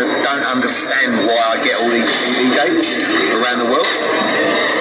of don't understand why I get all these TV dates around the world.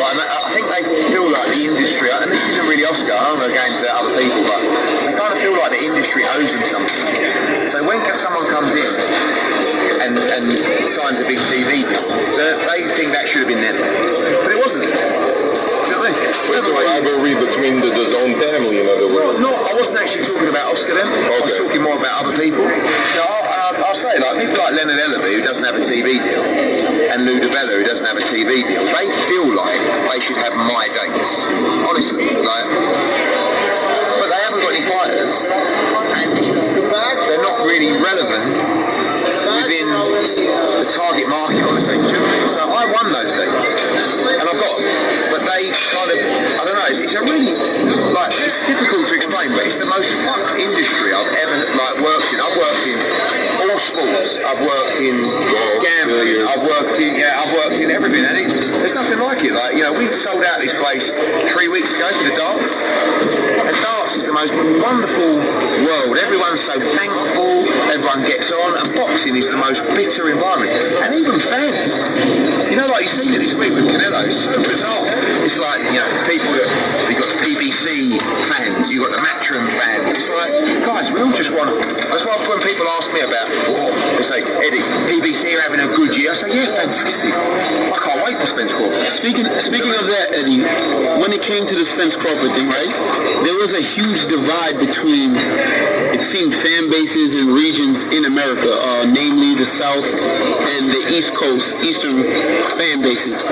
I think they feel like the industry, and this isn't really Oscar, I don't know going to other people, but they kind of feel like the industry owes them something. So when someone comes in and signs a big TV deal, they think that should have been them. But it wasn't. Do you know what I mean? It's a rivalry between the DAZN family, in other words. No, I wasn't actually talking about Oscar then. Okay. I was talking more about other people. I'll say, like, people like Leonard Ellaby, who doesn't have a TV deal, and Lou DiBella, who doesn't have a TV deal, they feel like they should have my dates. Honestly. Like, but they haven't got any fighters, and they're not really relevant within the target market, honestly. So I won those dates, and I've got them. But they kind of, I don't know, it's a really, like, it's difficult to explain, but it's the most fucked industry I've ever, like, worked in. I've worked in all sports. I've worked in gambling. I've worked in everything, and there's nothing like it. Like, you know, we sold out this place 3 weeks ago for the darts, and darts is the most wonderful world. Everyone's so thankful, everyone gets on, and boxing is the most bitter environment. And even fans, you know, like you've seen it this week with Canelo, it's so bizarre. It's like, you know, people that, you've got the PBC fans, you've got the Matchroom fans. It's like, guys, we all just want, that's why when people ask me about, they say, Eddie, PBC are having a good year. I say, yeah, fantastic. I can't wait for Spence Crawford. Speaking of that, Eddie, when it came to the Spence Crawford thing, right, there was a huge divide between, it seemed, fan bases and regions in America, namely the South and the East Coast, Eastern fan bases.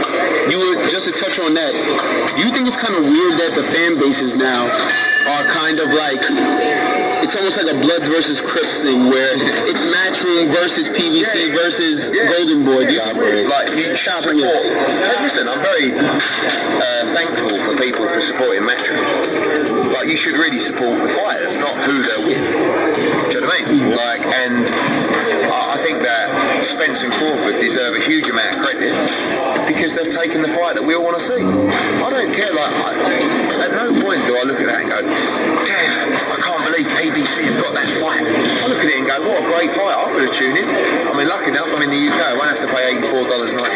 You were, just to touch on that, do you think it's kind of weird that the fan bases now are kind of like, it's almost like a Bloods versus Crips thing where it's Matchroom versus PBC versus Golden Boy. Like, you should support. Listen, I'm very thankful for people for supporting Matchroom. But you should really support the fighters, not who they're with. Do you know what I mean? Like, and I think that Spence and Crawford deserve a huge amount of credit because they've taken the fight that we all want to see. I don't care, like, at no point do I look at that and go, damn, I can't believe PBC have got that fight. I look at it and go, what a great fight, I'm going to tune in. I mean, lucky enough, I'm in the UK, I won't have to pay $84.99.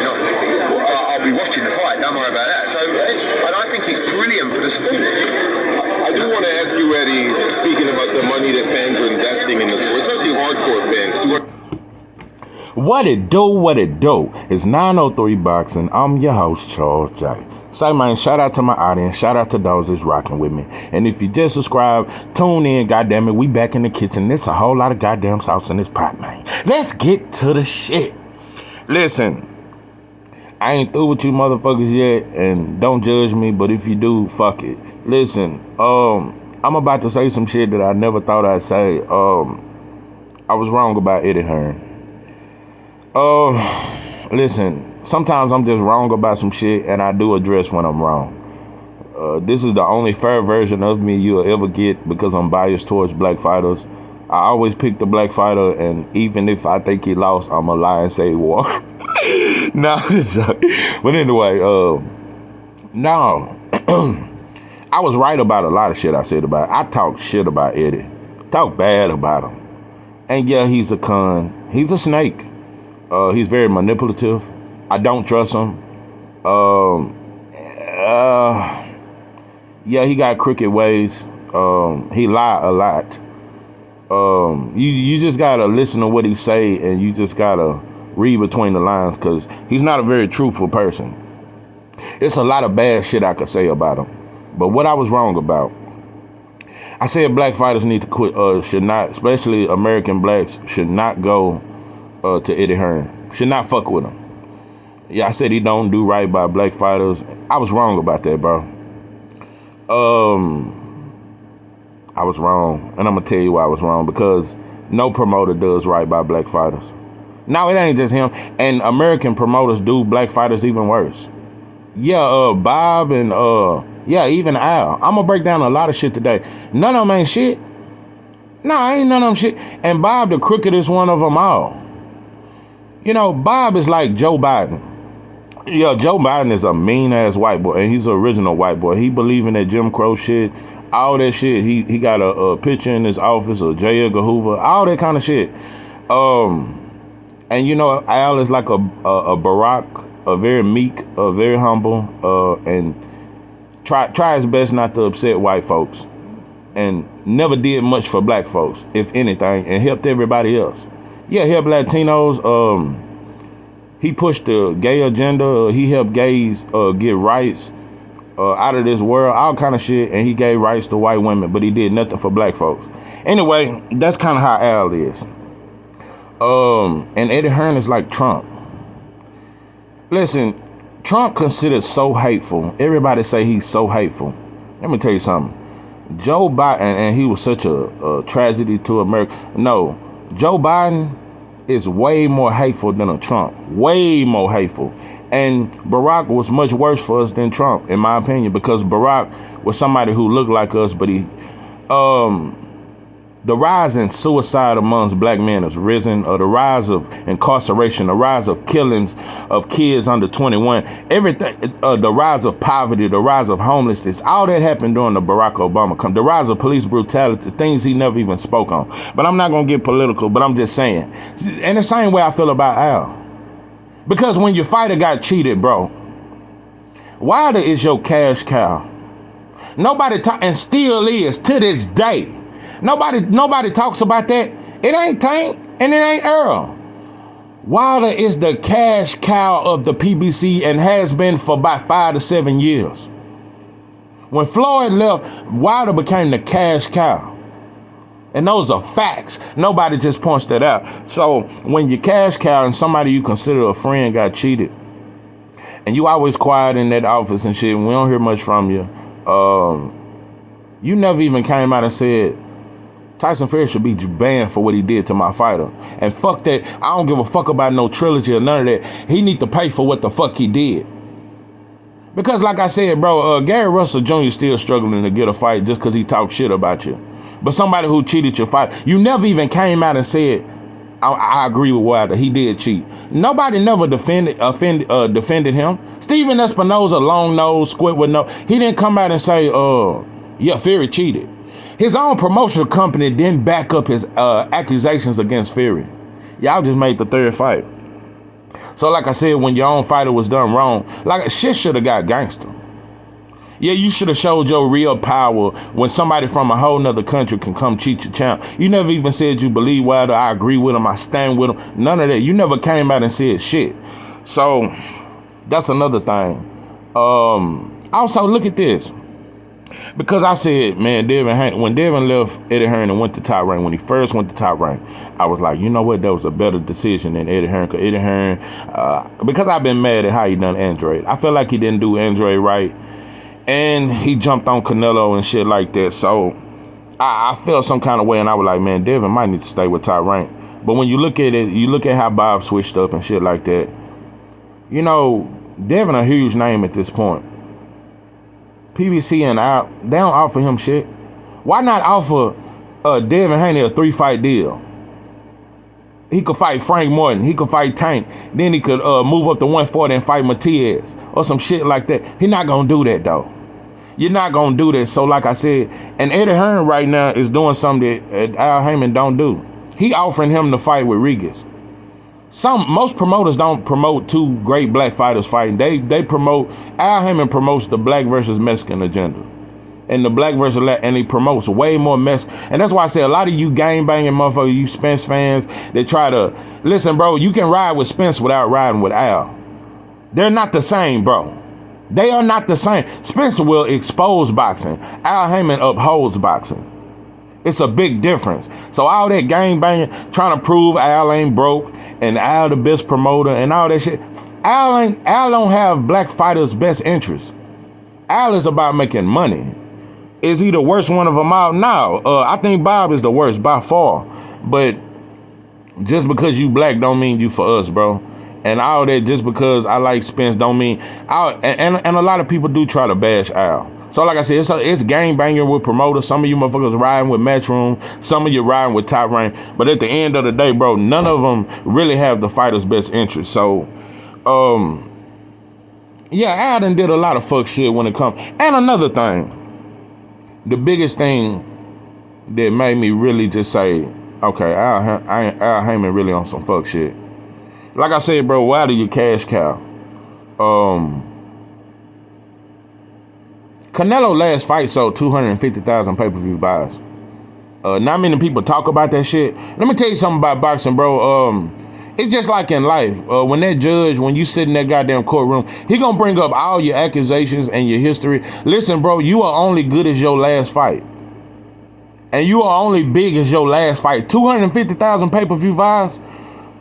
I'll be watching the fight, don't worry about that. So, and I think it's brilliant for the sport. I do want to ask you, Eddie, speaking about the money that fans are investing in the sport, especially hardcore fans. What it do? It's 903 Boxing. I'm your host, Charles J. So, man, shout out to my audience. Shout out to those that's rocking with me. And if you just subscribe, tune in, goddammit. We back in the kitchen. There's a whole lot of goddamn sauce in this pot, man. Let's get to the shit. Listen, I ain't through with you motherfuckers yet, and don't judge me, but if you do, fuck it. Listen, I'm about to say some shit that I never thought I'd say. I was wrong about Eddie Hearn. Listen, sometimes I'm just wrong about some shit, and I do address when I'm wrong. This is the only fair version of me you'll ever get because I'm biased towards black fighters. I always pick the black fighter, and even if I think he lost, I'ma lie and say he won. No, but anyway, no. I was right about a lot of shit I said about it. I talked shit about Eddie. Talk bad about him. And yeah, he's a con. He's a snake. He's very manipulative. I don't trust him. Yeah, he got crooked ways. He lie a lot. You just gotta listen to what he say, and you just gotta read between the lines, because he's not a very truthful person. It's a lot of bad shit I could say about him. But what I was wrong about, I said black fighters need to quit, should not, especially American blacks, should not go to Eddie Hearn. Should not fuck with him. Yeah, I said he don't do right by black fighters. I was wrong about that, bro. I was wrong. And I'm going to tell you why I was wrong. Because no promoter does right by black fighters. Now, it ain't just him. And American promoters do black fighters even worse. Yeah, Bob and, yeah, even Al. I'm going to break down a lot of shit today. None of them ain't shit. No, ain't none of them shit. And Bob, the crookedest one of them all. You know, Bob is like Joe Biden. Yeah, Joe Biden is a mean-ass white boy, and he's an original white boy. He believe in that Jim Crow shit, all that shit. He got a picture in his office of J. Edgar Hoover, all that kind of shit. And you know, Al is like a Barack, a very meek, a very humble, and try his best not to upset white folks, and never did much for black folks, if anything, and helped everybody else. Yeah, helped Latinos. He pushed the gay agenda. He helped gays get rights out of this world, all kind of shit, and he gave rights to white women, but he did nothing for black folks. Anyway, that's kind of how Al is. And Eddie Hearn is like Trump. Listen, Trump considered so hateful. Everybody say he's so hateful. Let me tell you something. Joe Biden, and he was such a tragedy to America. No, Joe Biden is way more hateful than a Trump. Way more hateful. And Barack was much worse for us than Trump, in my opinion, because Barack was somebody who looked like us, but he, the rise in suicide amongst black men has risen, the rise of incarceration, the rise of killings of kids under 21, everything, the rise of poverty, the rise of homelessness, all that happened during the Barack Obama campaign. The rise of police brutality, things he never even spoke on. But I'm not going to get political, but I'm just saying. And the same way I feel about Al. Because when your fighter got cheated, bro, Wilder is your cash cow. Nobody and still is to this day. Nobody talks about that. It ain't Tank and it ain't Earl. Wilder is the cash cow of the PBC and has been for about 5 to 7 years. When Floyd left, Wilder became the cash cow. And those are facts. Nobody just points that out. So when your cash cow and somebody you consider a friend got cheated, and you always quiet in that office and shit, and we don't hear much from you, you never even came out and said, Tyson Fury should be banned for what he did to my fighter. And fuck that. I don't give a fuck about no trilogy or none of that. He need to pay for what the fuck he did. Because like I said, bro, Gary Russell Jr. still struggling to get a fight just because he talked shit about you. But somebody who cheated your fight, you never even came out and said, I agree with Wilder. He did cheat. Nobody never defended him. Steven Espinoza, long nose, squid with no. He didn't come out and say, yeah, Fury cheated. His own promotional company didn't back up his accusations against Fury. Y'all just made the third fight. So like I said, when your own fighter was done wrong, like shit should have got gangster. Yeah, you should have showed your real power when somebody from a whole nother country can come cheat your champ. You never even said you believe Wilder, I agree with him, I stand with him. None of that. You never came out and said shit. So that's another thing. Also, look at this. Because I said, man, when Devin left Eddie Hearn and went to Top Rank, when he first went to Top Rank, I was like, you know what, that was a better decision than Eddie Hearn. Because Eddie Hearn, because I've been mad at how he done Android. I feel like he didn't do Android right. And he jumped on Canelo and shit like that. So I felt some kind of way, and I was like, man, Devin might need to stay with Top Rank. But when you look at it, you look at how Bob switched up and shit like that. You know, Devin a huge name at this point. PBC and Al, they don't offer him shit. Why not offer Devin Haney a 3-fight deal? He could fight Frank Morton. He could fight Tank. Then he could move up to 140 and fight Matias or some shit like that. He's not going to do that, though. You're not going to do that. So like I said, and Eddie Hearn right now is doing something that Al Heyman don't do. He offering him to fight with Regis. Most promoters don't promote two great black fighters fighting. They promote, Al Heyman promotes the black versus Mexican agenda. And the black versus Latin, and he promotes way more mess. And that's why I say a lot of you gang banging motherfuckers, you Spence fans, they try to, listen, bro, you can ride with Spence without riding with Al. They're not the same, bro. They are not the same. Spencer will expose boxing. Al Heyman upholds boxing. It's a big difference. So all that gang banging, trying to prove Al ain't broke and Al the best promoter and all that shit. Al don't have black fighters' best interests. Al is about making money. Is he the worst one of them all? No. I think Bob is the worst by far. But just because you black don't mean you for us, bro. And all that just because I like Spence don't mean... And a lot of people do try to bash Al. So like I said, it's gang banging with promoters. Some of you motherfuckers riding with Matchroom. Some of you riding with Top Rank. But at the end of the day, bro, none of them really have the fighter's best interest. So, yeah, Al done did a lot of fuck shit when it comes. And another thing, the biggest thing that made me really just say, okay, Al Heyman really on some fuck shit. like I said, bro, Wilder, your cash cow. Canelo last fight sold 250,000 pay-per-view buys. Not many people talk about that shit. Let me tell you something about boxing, bro. It's just like in life. When that judge, when you sit in that goddamn courtroom, he gonna bring up all your accusations and your history. Listen, bro, you are only good as your last fight. And you are only big as your last fight. 250,000 pay-per-view buys.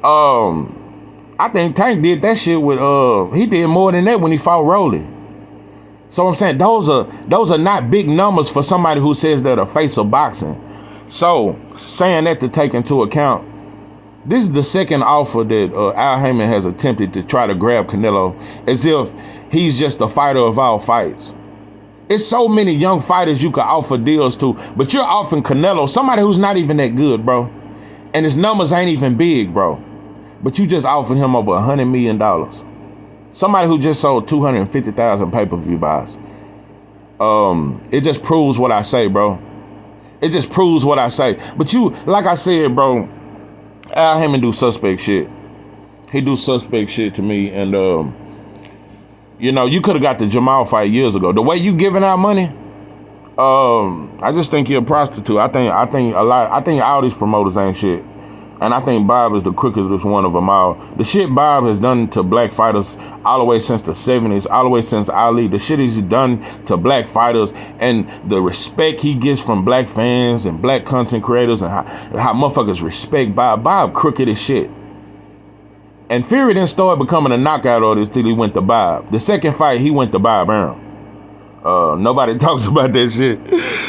I think Tank did that shit with, he did more than that when he fought Rolly. So I'm saying those are not big numbers for somebody who says they're the face of boxing. So saying that to take into account, this is the second offer that Al Haymon has attempted to try to grab Canelo as if he's just a fighter of all fights. It's so many young fighters you could offer deals to, but you're offering Canelo, somebody who's not even that good, bro. And his numbers ain't even big, bro. But you just offered him over $100 million. Somebody who just sold 250,000 pay-per-view buys. It just proves what I say, bro. It just proves what I say. But you, like I said, bro, Al Haymon do suspect shit. He do suspect shit to me. And, you know, you could have got the Jamal fight years ago. The way you giving out money, I just think you're a prostitute. I think all these promoters ain't shit. And I think Bob is the quickest one of them all. The shit Bob has done to black fighters all the way since the 70s, all the way since Ali, the shit he's done to black fighters and the respect he gets from black fans and black content creators and how motherfuckers respect Bob. Bob crooked as shit. And Fury didn't start becoming a knockout artist till he went to Bob. The second fight, he went to Bob Arum. Nobody talks about that shit.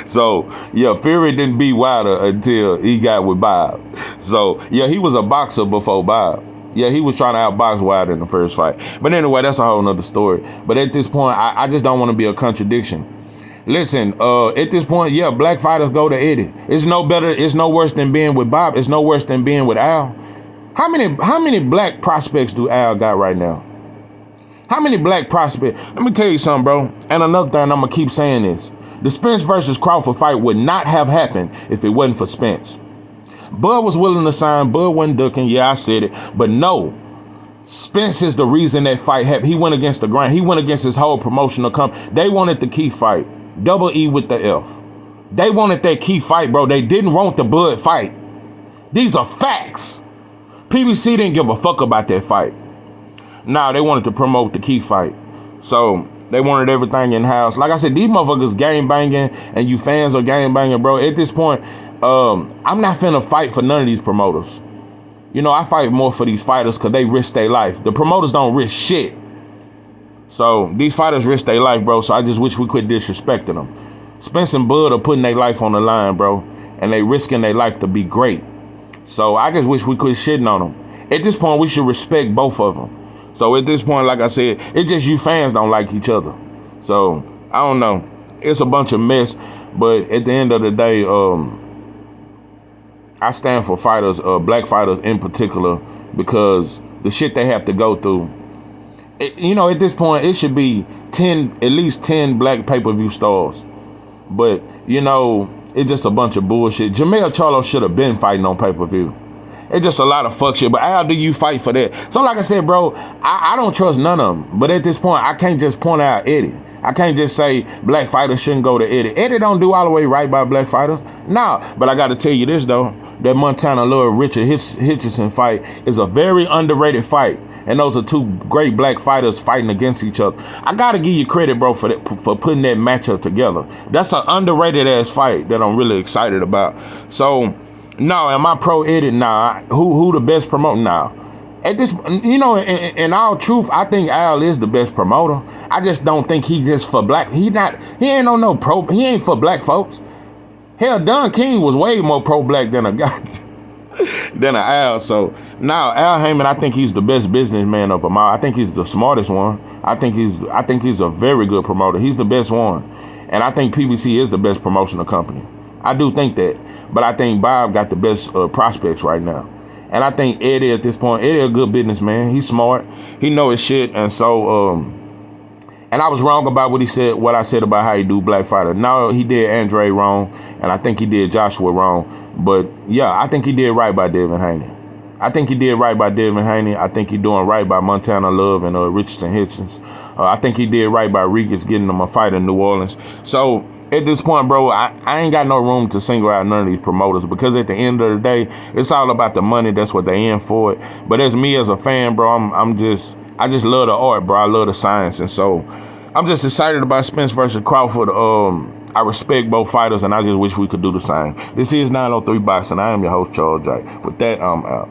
So, yeah, Fury didn't beat Wilder until he got with Bob. So, yeah, he was a boxer before Bob. Yeah, he was trying to outbox Wilder in the first fight. But anyway, that's a whole nother story. But at this point, I just don't want to be a contradiction. Listen, at this point, yeah, black fighters go to Eddie. It's no better, it's no worse than being with Bob. It's no worse than being with Al. How many black prospects do Al got right now? How many black prospects? Let me tell you something, bro. And another thing, I'm going to keep saying this. The Spence versus Crawford fight would not have happened if it wasn't for Spence. Bud was willing to sign. Bud wasn't ducking. Yeah, I said it. But no, Spence is the reason that fight happened. He went against the grain. He went against his whole promotional company. They wanted the key fight. Double E with the F. They wanted that key fight, bro. They didn't want the Bud fight. These are facts. PBC didn't give a fuck about that fight. Nah, they wanted to promote the key fight. So they wanted everything in-house. Like I said, these motherfuckers game banging and you fans are game banging, bro. At this point, I'm not finna fight for none of these promoters. You know, I fight more for these fighters because they risk their life. The promoters don't risk shit. So these fighters risk their life, bro. So I just wish we quit disrespecting them. Spence and Bud are putting their life on the line, bro. And they risking their life to be great. So I just wish we quit shitting on them. At this point, we should respect both of them. So at this point, like I said, it's just you fans don't like each other. So I don't know. It's a bunch of mess. But at the end of the day, I stand for fighters, black fighters in particular, because the shit they have to go through. You know, at this point, it should be at least 10 black pay-per-view stars. But, you know, it's just a bunch of bullshit. Jamel Charlo should have been fighting on pay-per-view. It's just a lot of fuck shit. But how do you fight for that? So like I said, bro, I don't trust none of them. But at this point, I can't just point out Eddie. I can't just say black fighters shouldn't go to Eddie. Eddie don't do all the way right by black fighters. Nah, but I got to tell you this, though. That Montana Lord Richard Hitchison fight is a very underrated fight. And those are two great black fighters fighting against each other. I got to give you credit, bro, for that, for putting that matchup together. That's an underrated ass fight that I'm really excited about. So, no, am I pro Eddie? Nah. Who the best promoter? Nah. At this, you know, in all truth, I think Al is the best promoter. I just don't think he just for black. He ain't on no pro. He ain't for black folks. Hell, Don King was way more pro-black than a guy, than an Al. So now Al Haymon, I think he's the best businessman of them all. I think he's the smartest one. I think he's a very good promoter. He's the best one, and I think PBC is the best promotional company. I do think that, but I think Bob got the best prospects right now. And I think Eddie at this point, Eddie a good businessman. He's smart. He know his shit. And so, and I was wrong about what I said about how he do Black Fighter. No, he did Andre wrong. And I think he did Joshua wrong. But yeah, I think he did right by Devin Haney. I think he did right by Devin Haney. I think he doing right by Montana Love and Richardson Hitchens. I think he did right by Regis getting them a fight in New Orleans. So at this point, bro, I ain't got no room to single out none of these promoters, because at the end of the day, it's all about the money. That's what they in for it. But as me as a fan, bro, I just love the art, bro. I love the science, and so I'm just excited about Spence versus Crawford. I respect both fighters, and I just wish we could do the same. This is 903 Boxing. I am your host, Charles J. With that, I'm out.